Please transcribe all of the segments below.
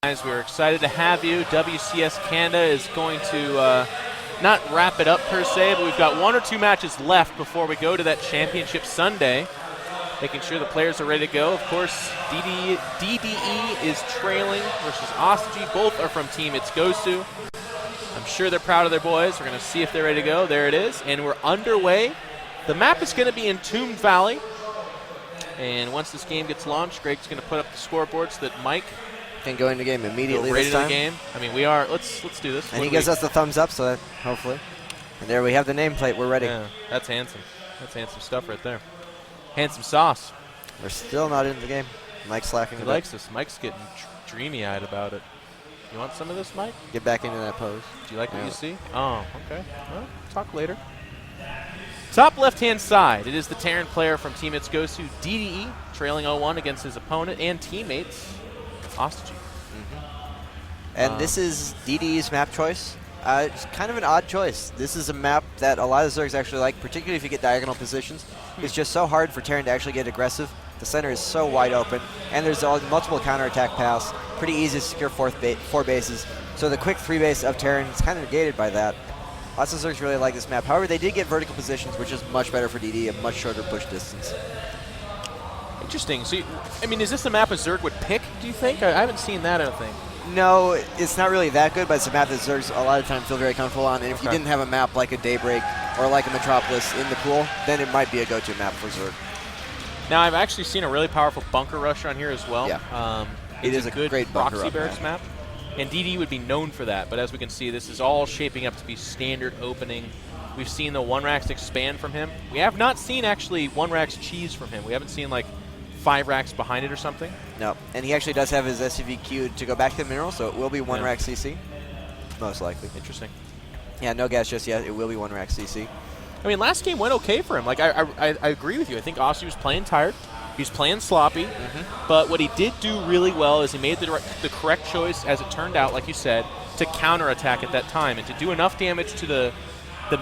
We're excited to have you. WCS Canada is going to not wrap it up per se, but we've got 1 or 2 matches left before we go to that championship Sunday. Making sure the players are ready to go. Of course, DDE is trailing versus Ostojiy. Both are from Team It's GoSu. I'm sure they're proud of their boys. We're going to see if they're ready to go. There it is, and we're underway. The map is going to be in Tomb Valley. And once this game gets launched, Greg's going to put up the scoreboard so that Mike can go into the game immediately right this time. The game. I mean, we are. Let's do this. And he gives us the thumbs up, so that hopefully. And there we have the nameplate. We're ready. Yeah, that's handsome. That's handsome stuff right there. Handsome sauce. We're still not in the game. Mike's slacking. He likes this. Mike's getting dreamy-eyed about it. You want some of this, Mike? Get back into that pose. Do you like what you see? Oh, okay. Well, talk later. Top left-hand side, it is the Terran player from Team It's GoSu, DDE, trailing 0-1 against his opponent and teammates, Ostojiy. And this is DDE's map choice. It's kind of an odd choice. This is a map that a lot of Zergs actually like, particularly if you get diagonal positions. It's just so hard for Terran to actually get aggressive. The center is so wide open, and there's multiple counterattack paths. Pretty easy to secure 4 bases. So the quick 3 base of Terran is kind of negated by that. Lots of Zergs really like this map. However, they did get vertical positions, which is much better for DDE, a much shorter push distance. Interesting. So, I mean, is this a map a Zerg would pick, do you think? I haven't seen that, I don't think. No, it's not really that good, but it's a map that Zergs a lot of times feel very comfortable on. And if you didn't have a map like a Daybreak or like a Metropolis in the pool, then it might be a go-to map for Zerg. Now, I've actually seen a really powerful bunker rush on here as well. Yeah. It is a good great bunker proxy barracks map. And DD would be known for that, but as we can see, this is all shaping up to be standard opening. We've seen the 1-racks expand from him. We have not seen, actually, 1-racks cheese from him. We haven't seen, like, 5 racks behind it or something. No, and he actually does have his SCV queued to go back to the mineral, so it will be 1-rack CC, most likely. Interesting. Yeah, no gas just yet. It will be 1-rack CC. I mean, last game went okay for him. Like, I agree with you. I think Ostojiy was playing tired. He was playing sloppy, but what he did do really well is he made the correct choice, as it turned out, like you said, to counterattack at that time and to do enough damage to the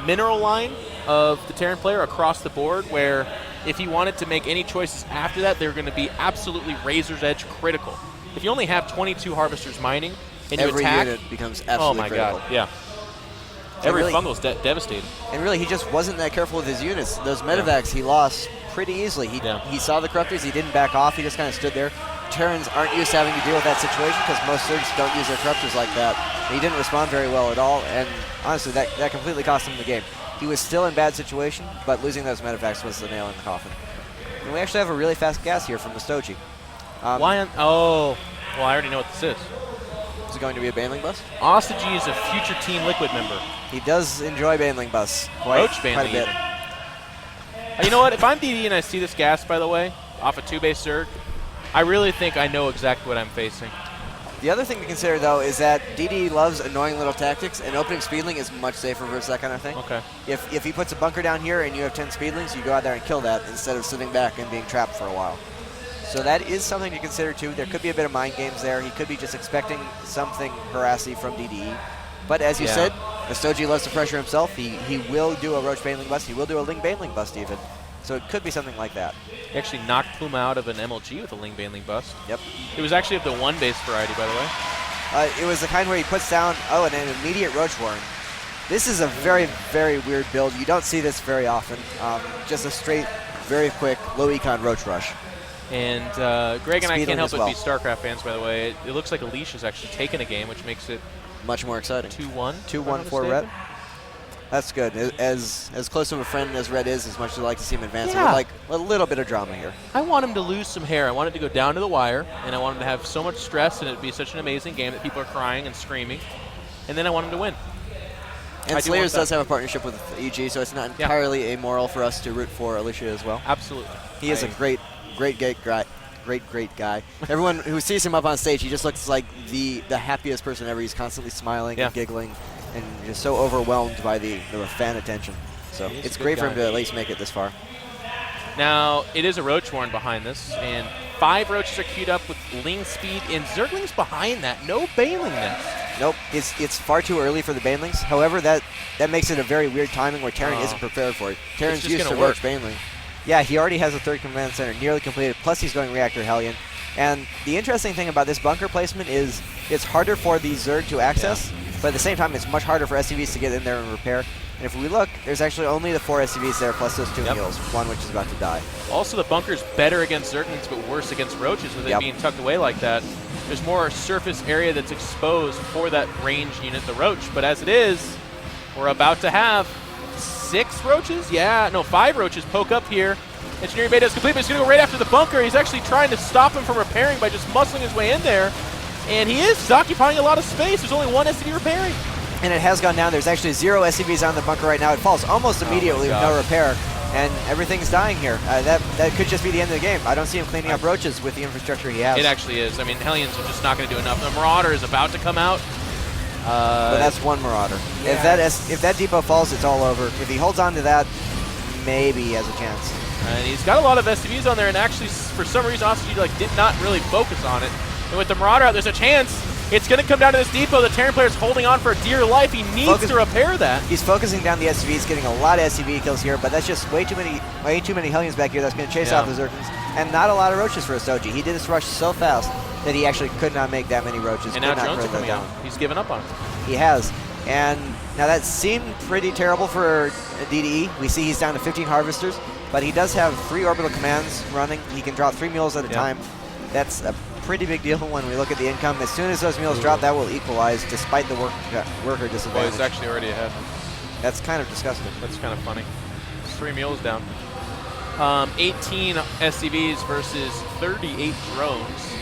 mineral line of the Terran player across the board, where if he wanted to make any choices after that, they were going to be absolutely razor's edge critical. If you only have 22 harvesters mining and you attack, every unit becomes absolutely critical. God, yeah. Every fungal's devastated. And really, he just wasn't that careful with his units. Those medevacs he lost pretty easily. He saw the corruptors. He didn't back off. He just kind of stood there. Terrans aren't used to having to deal with that situation because most Zergs don't use their corruptors like that. He didn't respond very well at all, and honestly, that completely cost him the game. He was still in bad situation, but losing those medevacs was the nail in the coffin. And we actually have a really fast gas here from Ostojiy. Well, I already know what this is. Is it going to be a Baneling bus? Ostojiy is a future Team Liquid member. He does enjoy Baneling bus quite a bit. You know what? If I'm DD and I see this gas, by the way, off a 2-base Zerg, I really think I know exactly what I'm facing. The other thing to consider, though, is that DD loves annoying little tactics, and opening Speedling is much safer versus that kind of thing. Okay. If he puts a bunker down here and you have 10 Speedlings, you go out there and kill that instead of sitting back and being trapped for a while. So that is something to consider, too. There could be a bit of mind games there. He could be just expecting something harassy from DDE. But as you said, Ostojiy loves to pressure himself. He will do a Roach Baneling bust. He will do a Ling Baneling bust, even. So it could be something like that. He actually knocked Puma out of an MLG with a Ling Baneling bust. Yep. It was actually of the 1-base variety, by the way. It was the kind where he puts down, and an immediate Roach Warren. This is a very, very weird build. You don't see this very often. Just a straight, very quick, low econ Roach Rush. And Greg and I can't help but be StarCraft fans, by the way. It looks like Alicia's actually taken a game, which makes it much more exciting. 2-1. 2-1 for Red. That's good. As close of a friend as Red is, as much as I'd like to see him advance, I would like a little bit of drama here. I want him to lose some hair. I want it to go down to the wire, and I want him to have so much stress, and it would be such an amazing game that people are crying and screaming. And then I want him to win. And Slayers does have a partnership with EG, so it's not entirely amoral for us to root for Alicia as well. Absolutely. He is a great guy. Everyone who sees him up on stage, he just looks like the happiest person ever. He's constantly smiling and giggling and just so overwhelmed by the fan attention. So it's great for him to at least make it this far. Now, it is a Roach Warren behind this, and 5 Roaches are queued up with Ling speed, and Zergling's behind that. No Baneling next. Nope, it's far too early for the Banelings. However, that makes it a very weird timing where Terran isn't prepared for it. Terran's used to Roach Baneling. Yeah, he already has a 3rd command center nearly completed, plus he's going Reactor Hellion. And the interesting thing about this bunker placement is it's harder for the Zerg to access, but at the same time, it's much harder for SCVs to get in there and repair. And if we look, there's actually only the 4 SCVs there, plus those 2 mules, one which is about to die. Also, the bunker's better against Zerglings, but worse against roaches with it being tucked away like that. There's more surface area that's exposed for that range unit, the roach. But as it is, we're about to have 6 roaches? Yeah, no, 5 roaches poke up here. Engineering beta is complete, but he's going to go right after the bunker. He's actually trying to stop him from repairing by just muscling his way in there. And he is occupying a lot of space. There's only 1 SCV repairing. And it has gone down. There's actually 0 SCVs on the bunker right now. It falls almost immediately with no repair. And everything's dying here. That could just be the end of the game. I don't see him cleaning up roaches with the infrastructure he has. It actually is. I mean, Hellions are just not going to do enough. The Marauder is about to come out. But that's 1 Marauder. Yeah. If that depot falls, it's all over. If he holds on to that, maybe he has a chance. And he's got a lot of SCVs on there, and actually, for some reason, Ostojiy did not really focus on it. And with the Marauder out, there's a chance. It's going to come down to this depot. The Terran player is holding on for dear life. He needs to repair that. He's focusing down the SCVs, getting a lot of SCV kills here, but that's just way too many Hellions back here that's going to chase off the Zerglings, and not a lot of roaches for Ostojiy. He did this rush so fast that he actually could not make that many roaches. And now drones are coming out. He's given up on it. He has. And now that seemed pretty terrible for DDE. We see he's down to 15 harvesters, but he does have 3 orbital commands running. He can drop 3 mules at a time. That's a pretty big deal when we look at the income. As soon as those mules drop, that will equalize despite the worker disadvantage. Well, he's actually already ahead. That's kind of disgusting. That's kind of funny. It's 3 mules down. 18 SCVs versus 38 drones.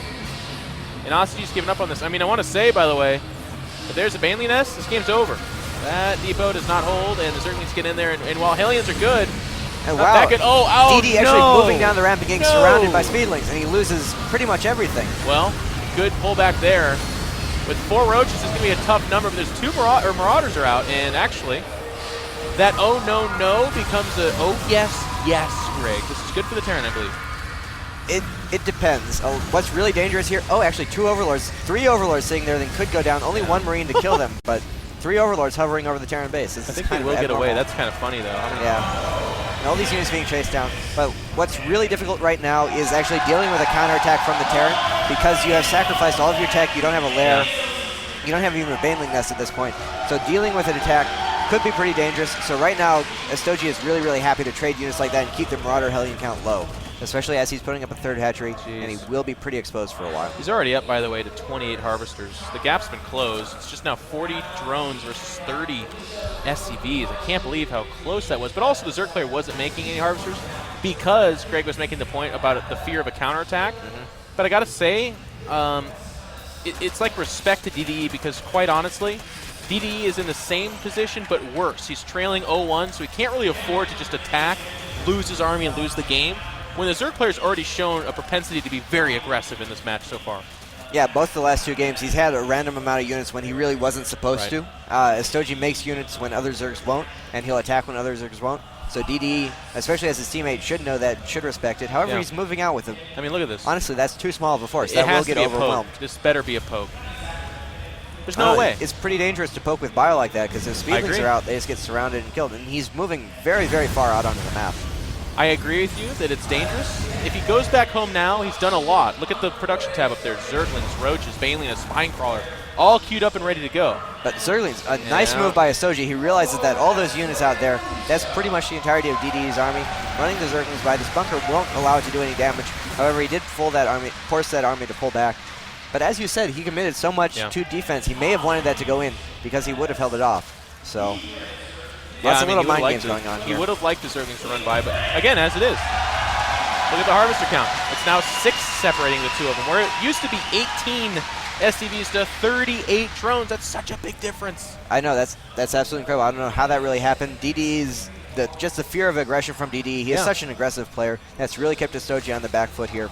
And Ostijiy's given up on this. I mean, I want to say, by the way, if there's a Banley nest, this game's over. That depot does not hold, and the Zerglings get in there. And while Hellions are good, and wow, DD actually moving down the ramp and getting surrounded by speedlings, and he loses pretty much everything. Well, good pullback there. With 4 roaches, it's going to be a tough number, but there's 2 Marauders are out, and actually, that oh no no becomes a oh yes yes, Greg. This is good for the Terran, I believe. It depends. What's really dangerous here? Oh, actually, 2 Overlords, 3 Overlords sitting there that could go down. Only 1 Marine to kill them, but 3 Overlords hovering over the Terran base. I think they will get away. That's kind of funny, though. And all these units being chased down. But what's really difficult right now is actually dealing with a counterattack from the Terran, because you have sacrificed all of your tech. You don't have a lair. You don't have even a Baneling nest at this point. So dealing with an attack could be pretty dangerous. So right now, Ostojiy is really, really happy to trade units like that and keep the Marauder Hellion count low, especially as he's putting up a 3rd hatchery, and he will be pretty exposed for a while. He's already up, by the way, to 28 harvesters. The gap's been closed. It's just now 40 drones versus 30 SCVs. I can't believe how close that was. But also, the Zerg player wasn't making any harvesters because Greg was making the point about the fear of a counterattack. But I got to say, it's like respect to DDE, because quite honestly, DDE is in the same position but worse. He's trailing 0-1, so he can't really afford to just attack, lose his army, and lose the game, when the Zerg player's already shown a propensity to be very aggressive in this match so far. Yeah, both the last 2 games, he's had a random amount of units when he really wasn't supposed to. Ostojiy makes units when other Zergs won't, and he'll attack when other Zergs won't. So DDE, especially as his teammate, should know that, should respect it. However, he's moving out with him. I mean, look at this. Honestly, that's too small of a force. That will get overwhelmed. This better be a poke. There's no way. It's pretty dangerous to poke with bio like that, because if speedlings are out, they just get surrounded and killed. And he's moving very, very far out onto the map. I agree with you that it's dangerous. If he goes back home now, he's done a lot. Look at the production tab up there. Zerglings, Roaches, Baneling, a Spine Crawler, all queued up and ready to go. But Zerglings, a nice move by Ostojiy. He realizes that all those units out there, that's pretty much the entirety of DDE's army. Running the Zerglings by this bunker won't allow it to do any damage. However, he did force that army to pull back. But as you said, he committed so much to defense. He may have wanted that to go in, because he would have held it off. So lots of little mind games going on here. He would have liked the Zerglings to run by, but again, as it is. Look at the harvester count. It's now 6 separating the 2 of them, where it used to be 18 SCVs to 38 drones. That's such a big difference. I know, that's absolutely incredible. I don't know how that really happened. DDE's, just the fear of aggression from DDE. He is such an aggressive player. That's really kept Ostojiy on the back foot here.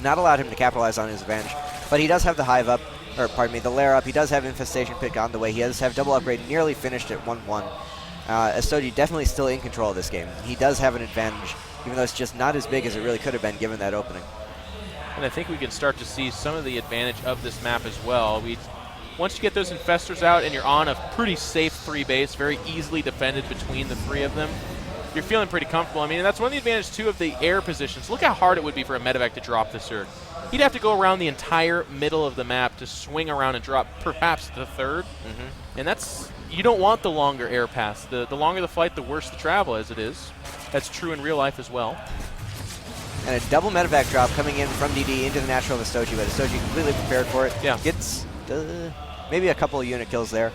Not allowed him to capitalize on his advantage. But he does have the hive up, or pardon me, the lair up. He does have infestation pick on the way. He does have double upgrade nearly finished at 1-1. Ostojiy definitely still in control of this game. He does have an advantage, even though it's just not as big as it really could have been given that opening. And I think we can start to see some of the advantage of this map as well. Once you get those infestors out and you're on a pretty safe 3 base, very easily defended between the 3 of them, you're feeling pretty comfortable. I mean, that's one of the advantages, too, of the air positions. Look how hard it would be for a medevac to drop the Zerg. He'd have to go around the entire middle of the map to swing around and drop perhaps the third. And that's, you don't want the longer air pass. The longer the flight, the worse the travel as it is. That's true in real life as well. And a double medevac drop coming in from DD into the natural of Ostojiy, but Ostojiy completely prepared for it. Yeah. Gets maybe a couple of unit kills there.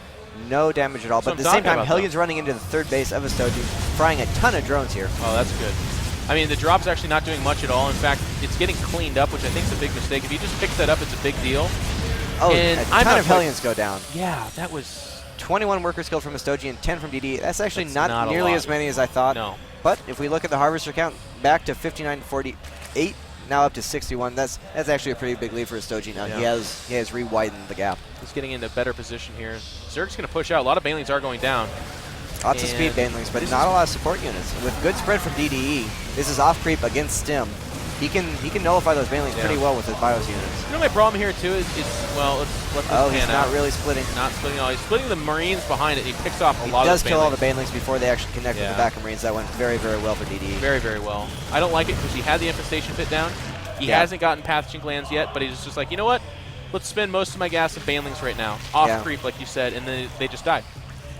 No damage at all. But at the same time, Hellions running into the third base of Ostojiy, frying a ton of drones here. Oh, that's good. I mean, the drop's actually not doing much at all. In fact, it's getting cleaned up, which I think is a big mistake. If he just picks that up, it's a big deal. Oh, and a ton of Hellions go down. Yeah, that was... 21 workers killed from Ostojiy and 10 from DD. That's actually not nearly as many as I thought. No. But if we look at the harvester count, back to 59 to 48, now up to 61. That's actually a pretty big lead for Ostojiy now. Yeah. He has re-widened the gap. He's getting into a better position here. Zerg's going to push out. A lot of Banelings are going down. Lots of speed Banelings, but not a lot of support units. With good spread from DDE, this is off creep against Stim. He can nullify those Banelings pretty well with his BIOS units. You know my problem here too is well, let's let this pan out. He's not really splitting. Not splitting all. He's splitting the Marines behind it. He picks off a lot of. He does kill all the Banelings before they actually connect with the back of Marines. That went very, very well for DDE. Very, very well. I don't like it because he had the infestation pit down. He hasn't gotten pathogen glands yet, but he's just like, you know what? Let's spend most of my gas in Banelings right now. Off creep, like you said, and then they just died.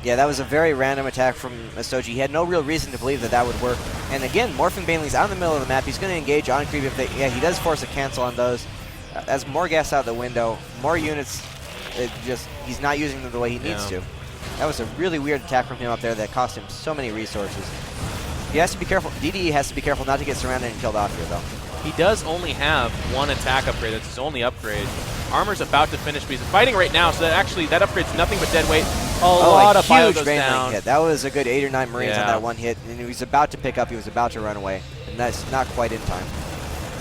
Yeah, that was a very random attack from Ostojiy. He had no real reason to believe that that would work. And again, morphing Banelings out in the middle of the map. He's going to engage on creep if they. Yeah, he does force a cancel on those. That's more gas out the window, more units. He's not using them the way he needs to. That was a really weird attack from him up there that cost him so many resources. He has to be careful. DDE has to be careful not to get surrounded and killed off here, though. He does only have one attack upgrade. That's his only upgrade. Armor's about to finish, but he's fighting right now, so that upgrade's nothing but dead weight. A lot of bio goes down. Hit. That was a good 8 or 9 Marines on that one hit, and he was about to pick up. He was about to run away, and that's not quite in time.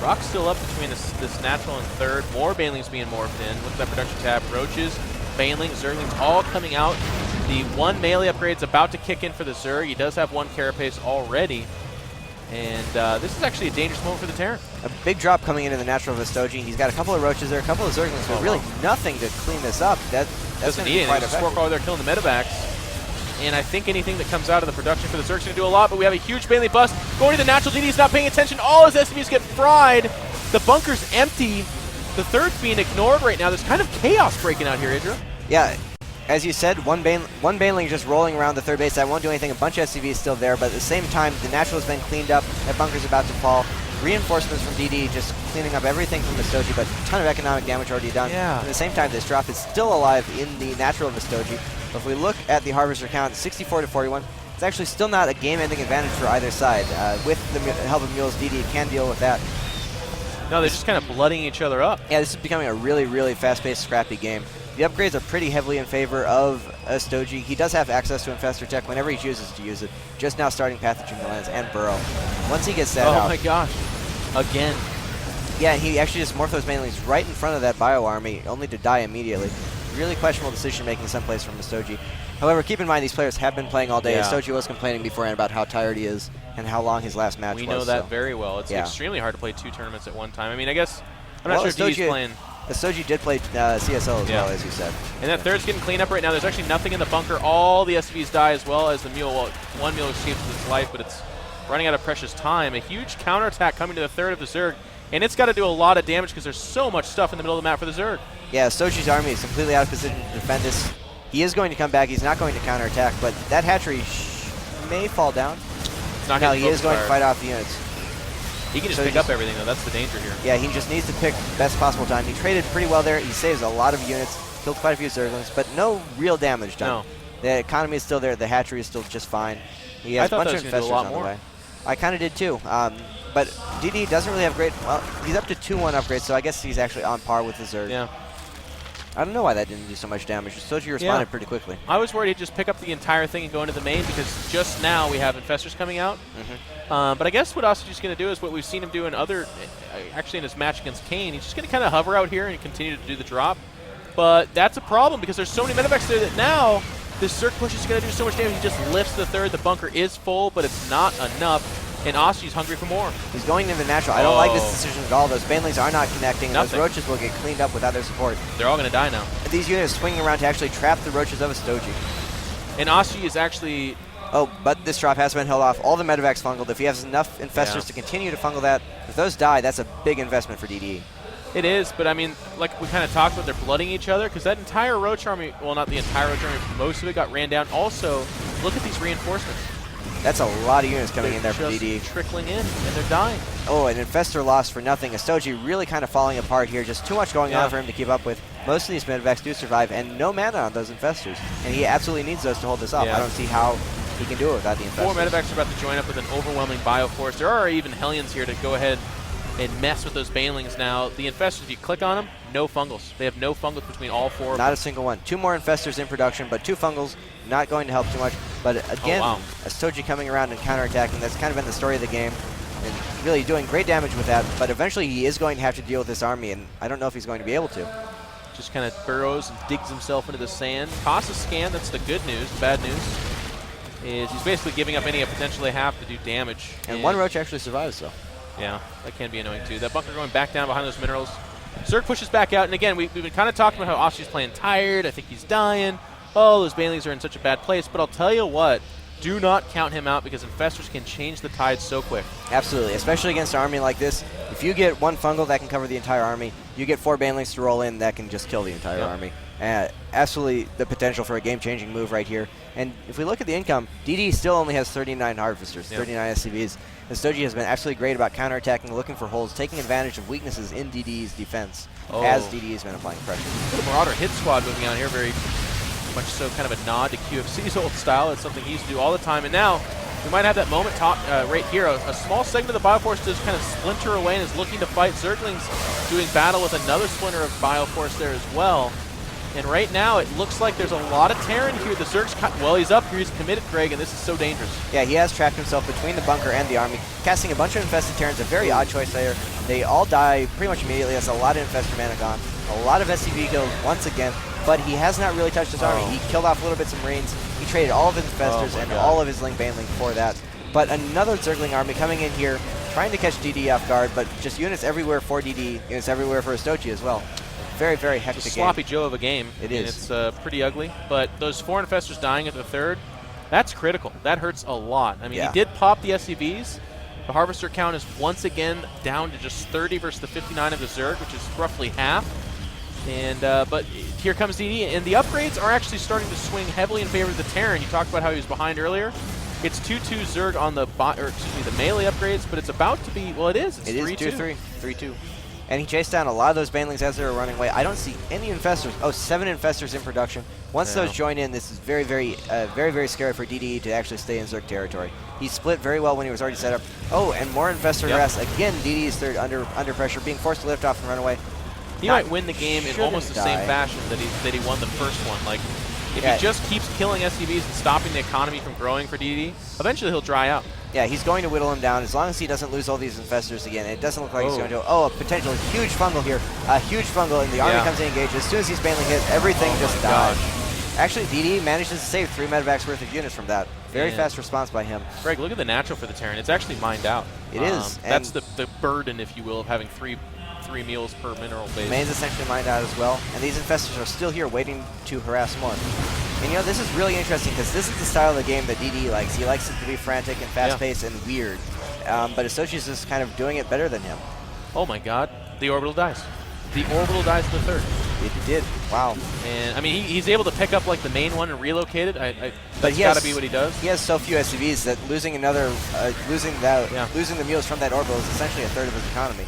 Rock's still up between this natural and third. More Banelings being morphed in. Look at that production tab. Roaches, Banelings, Zerglings all coming out. The one melee upgrade's about to kick in for the Zerg. He does have one carapace already. And this is actually a dangerous moment for the Terran. A big drop coming into the natural of Ostojiy. He's got a couple of roaches there, a couple of Zerglings, but really nothing to clean this up. That's going to be quite effective. Just work over there killing the medevacs. And I think anything that comes out of the production for the Zerg's going to do a lot, but we have a huge Baneley bust. Going to the natural, DD's not paying attention. All his SCVs get fried. The bunker's empty. The third's being ignored right now. There's kind of chaos breaking out here, Idra. Yeah. As you said, one Baneling just rolling around the third base. That won't do anything. A bunch of SCVs still there, but at the same time, the natural has been cleaned up. That bunker's about to fall. Reinforcements from DD just cleaning up everything from Ostojiy, but a ton of economic damage already done. Yeah. At the same time, this drop is still alive in the natural of Ostojiy. But if we look at the harvester count, 64 to 41, it's actually still not a game-ending advantage for either side. With the help of Mules, DD can deal with that. No, they're just kind of blooding each other up. Yeah, this is becoming a really, really fast-paced, scrappy game. The upgrades are pretty heavily in favor of Ostojiy. He does have access to Infestor Tech whenever he chooses to use it. Just now starting Pathogen Glands and Burrow. Once he gets that out... Oh my gosh. Again. Yeah, he actually just morphed those Banelings right in front of that Bio Army, only to die immediately. Really questionable decision-making someplace from Ostojiy. However, keep in mind these players have been playing all day. Ostojiy was complaining beforehand about how tired he is and how long his last match was. We know that very well. It's extremely hard to play 2 tournaments at one time. I mean, I guess... I'm not sure if he's playing... Ostojiy did play CSL as well, as you said. And that third's getting cleaned up right now. There's actually nothing in the bunker. All the SCVs die as well as the mule. Well, one mule escapes with its life, but it's running out of precious time. A huge counterattack coming to the third of the Zerg, and it's got to do a lot of damage because there's so much stuff in the middle of the map for the Zerg. Yeah, Ostojiy's army is completely out of position to defend this. He is going to come back. He's not going to counterattack, but that hatchery may fall down. It's not no, he is going to fight off the units. He can just pick up everything, though. That's the danger here. Yeah, he just needs to pick best possible time. He traded pretty well there. He saves a lot of units, killed quite a few Zerglings, but no real damage done. No. The economy is still there. The hatchery is still just fine. He has a bunch of infestors on the way. I kind of did too. But DD doesn't really have great... Well, he's up to 2-1 upgrades, so I guess he's actually on par with the Zerg. Yeah. I don't know why that didn't do so much damage. Ostojiy responded pretty quickly. I was worried he'd just pick up the entire thing and go into the main because just now we have infestors coming out. But I guess what Ostojiy's going to do is what we've seen him do in actually in his match against Kane. He's just going to kind of hover out here and continue to do the drop. But that's a problem because there's so many medevacs there that now this Zerg push is going to do so much damage. He just lifts the third. The bunker is full, but it's not enough. And Ostoji's hungry for more. He's going into the natural. I don't like this decision at all. Those Banelings are not connecting, and those roaches will get cleaned up without their support. They're all going to die now. And these units swinging around to actually trap the roaches of Ostojiy. And Ostojiy is actually Oh, but this drop has been held off. All the medevacs fungled. If he has enough infestors to continue to fungal that, if those die, that's a big investment for DDE. It is, but I mean, like we kind of talked about, they're blooding each other because that entire Roach army, well, not the entire Roach army, most of it got ran down. Also, look at these reinforcements. That's a lot of units coming in there for DDE. Trickling in, and they're dying. Oh, an infestor lost for nothing. Ostojiy really kind of falling apart here. Just too much going on for him to keep up with. Most of these medevacs do survive, and no mana on those infestors. And he absolutely needs those to hold this up. I don't see how he can do it without the infestors. 4 medevacs are about to join up with an overwhelming bioforce. There are even Hellions here to go ahead and mess with those banelings now. The infestors, if you click on them, no fungals. They have no fungals between all 4 of them. Not a single one. 2 more infestors in production, but 2 fungals, not going to help too much. But again, Ostojiy coming around and counterattacking. That's kind of been the story of the game. And really doing great damage with that. But eventually he is going to have to deal with this army, and I don't know if he's going to be able to. Just kind of burrows and digs himself into the sand. Costs a scan, that's the good news. The bad news is he's basically giving up any potential they have to do damage. And 1 Roach actually survives, though. Yeah, that can be annoying too. That bunker going back down behind those minerals. Zerg pushes back out, and again, we've been kind of talking about how Ostojiy's playing tired. I think he's dying. Oh, those banelings are in such a bad place. But I'll tell you what, do not count him out because infestors can change the tide so quick. Absolutely, especially against an army like this. If you get 1 fungal that can cover the entire army, you get 4 banelings to roll in that can just kill the entire army. Absolutely the potential for a game-changing move right here. And if we look at the income, DD still only has 39 harvesters, 39 SCVs. Ostojiy has been absolutely great about counterattacking, looking for holes, taking advantage of weaknesses in DDE's defense as DDE has been applying pressure. The Marauder hit squad moving out here, very much so kind of a nod to QFC's old style. It's something he used to do all the time. And now we might have that moment right here. A small segment of the Bioforce does kind of splinter away and is looking to fight. Zerglings doing battle with another splinter of Bioforce there as well. And right now, it looks like there's a lot of Terran here. The Zerg's well, he's up here, he's committed, Greg, and this is so dangerous. Yeah, he has trapped himself between the bunker and the army, casting a bunch of infested Terrans, a very odd choice there. They all die pretty much immediately. That's a lot of infestor mana gone. A lot of SCV kills once again, but he has not really touched his army. He killed off little bits of Marines. He traded all of his infestors and all of his Ling Baneling for that. But another Zergling army coming in here, trying to catch DD off guard, but just units everywhere for DD, units everywhere for Ostojiy as well. Very, very hectic game. Sloppy Joe of a game. It is. It's pretty ugly, but those 4 infestors dying at the 3rd, that's critical. That hurts a lot. I mean, he did pop the SCVs. The Harvester count is once again down to just 30 versus the 59 of the Zerg, which is roughly half. And but here comes DD, and the upgrades are actually starting to swing heavily in favor of the Terran. You talked about how he was behind earlier. It's 2-2 Zerg on the the melee upgrades, but it's about to be, well, it is. It's 3-2. 3-2. And he chased down a lot of those banelings as they were running away. I don't see any infestors. Oh, 7 infestors in production. Once those join in, this is very, very scary for DDE to actually stay in Zerg territory. He split very well when he was already set up. Oh, and more infestor harass. Again, DDE is third under pressure, being forced to lift off and run away. He might win the game in almost the same fashion that he won the first one. Like, if he just keeps killing SCVs and stopping the economy from growing for DD, eventually he'll dry out. Yeah, he's going to whittle him down as long as he doesn't lose all these infestors again. It doesn't look like he's going to. Oh, a potential huge fungal here. A huge fungal, and the army comes in engaged. As soon as he's baneling hit, everything just dies. Actually, DD manages to save 3 medevacs worth of units from that. Very fast response by him. Greg, look at the natural for the Terran. It's actually mined out. It is. That's the burden, if you will, of having three meals per mineral base. Main's essentially mined out as well, and these infestors are still here waiting to harass more. And you know, this is really interesting because this is the style of the game that DD likes. He likes it to be frantic and fast-paced and weird. But Ostojiy is kind of doing it better than him. Oh my god, the orbital dies. The orbital dies to the 3rd. It did. Wow. And I mean, he's able to pick up like the main one and relocate it. That's got to be what he does. He has so few SCVs that losing the mules from that orbital is essentially a 1/3 of his economy.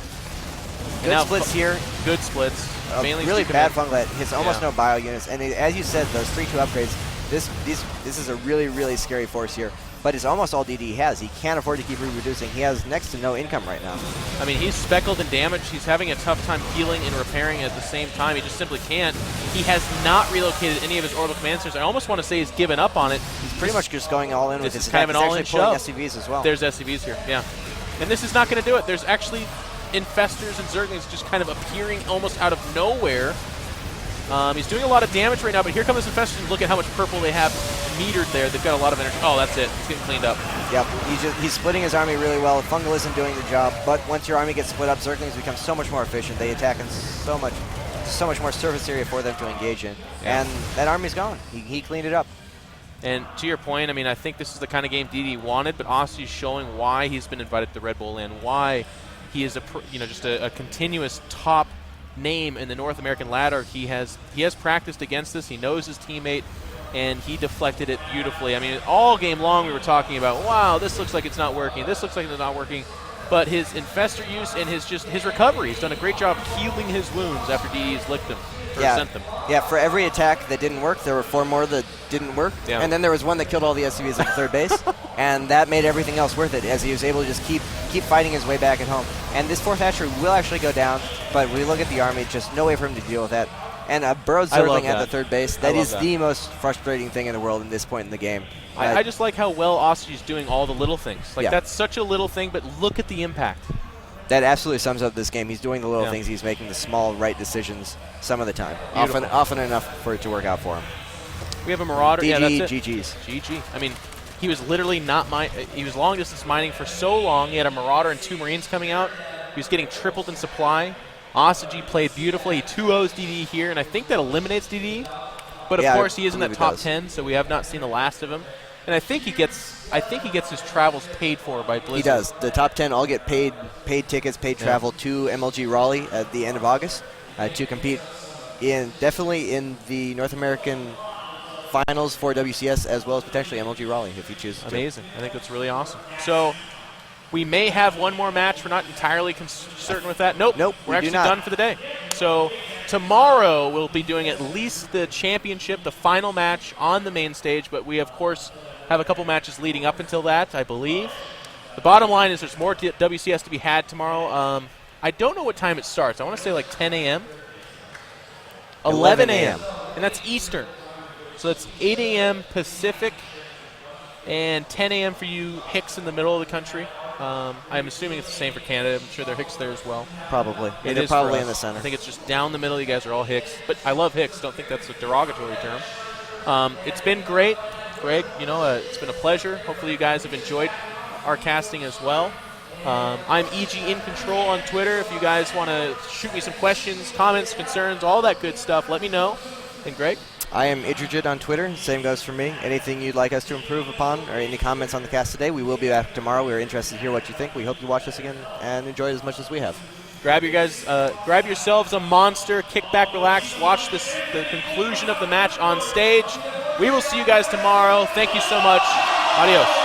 Good splits here. Good splits. Really bad fungal that hits almost no bio units. And as you said, those 3-2 upgrades, this is a really scary force here. But it's almost all DD has. He can't afford to keep reproducing. He has next to no income right now. I mean, he's speckled and damaged. He's having a tough time healing and repairing at the same time. He just simply can't. He has not relocated any of his orbital command centers. I almost want to say he's given up on it. He's pretty much just going all in with his kind of an all-in shove. SCVs as well. There's SCVs here, yeah. And this is not going to do it. There's actually infestors and Zerglings just kind of appearing almost out of nowhere. He's doing a lot of damage right now, but here comes this infestor, and look at how much purple they have metered there. They've got a lot of energy. Oh, that's it. It's getting cleaned up. Yep, he's splitting his army really well. Fungal isn't doing the job, but once your army gets split up, Zerglings become so much more efficient. They attack in so much more surface area for them to engage in. Yeah. And that army's gone. He cleaned it up. And to your point, I mean, I think this is the kind of game DD wanted, but Ostojiy showing why he's been invited to the Red Bull and why he is just a continuous top name in the North American ladder. He has practiced against this. He knows his teammate, and he deflected it beautifully. I mean, all game long we were talking about, wow, this looks like it's not working. This looks like it's not working. But his infestor use and his recovery, he's done a great job healing his wounds after DD's licked them. Sent them. Yeah, for every attack that didn't work, there were 4 more that didn't work. Yeah. And then there was one that killed all the SCVs at the third base. And that made everything else worth it, as he was able to just keep fighting his way back at home. And this 4th hatchery will actually go down, but we look at the Army, just no way for him to deal with that. And a burrowed Zergling at the third base, that is the most frustrating thing in the world at this point in the game. I just like how well Ostojiy is doing all the little things. Like, that's such a little thing, but look at the impact. That absolutely sums up this game. He's doing the little things. He's making the small right decisions some of the time. Often enough for it to work out for him. We have a Marauder. DG, that's it. GG's. GG. I mean, he was literally he was long distance mining for so long. He had a Marauder and 2 Marines coming out. He was getting tripled in supply. Ostojiy played beautifully. He 2-0s DD here, and I think that eliminates DD. But of course, he is in that top 10, so we have not seen the last of him. And I think he gets his travels paid for by Blizzard. He does. The top 10 all get paid tickets, paid travel to MLG Raleigh at the end of August to compete definitely in the North American finals for WCS, as well as potentially MLG Raleigh if he chooses. Amazing. I think that's really awesome. So we may have one more match. We're not entirely certain with that. Nope. We're actually done for the day. So tomorrow we'll be doing at least the championship, the final match on the main stage, but we, of course, have a couple matches leading up until that, I believe. The bottom line is there's more WCS to be had tomorrow. I don't know what time it starts. I want to say like 10 a.m. 11 a.m. And that's Eastern. So that's 8 a.m. Pacific and 10 a.m. for you Hicks in the middle of the country. I'm assuming it's the same for Canada. I'm sure they're Hicks there as well. Probably. They're probably in the center. I think it's just down the middle. You guys are all Hicks. But I love Hicks. Don't think that's a derogatory term. It's been great. Greg, it's been a pleasure. Hopefully you guys have enjoyed our casting as well. I'm EG in Control on Twitter. If you guys want to shoot me some questions, comments, concerns, all that good stuff, let me know. And Greg? I am Idrigid on Twitter. Same goes for me. Anything you'd like us to improve upon or any comments on the cast today, we will be back tomorrow. We are interested to hear what you think. We hope you watch us again and enjoy it as much as we have. Grab yourselves a monster, kick back, relax, watch the conclusion of the match on stage. We will see you guys tomorrow. Thank you so much. Adios.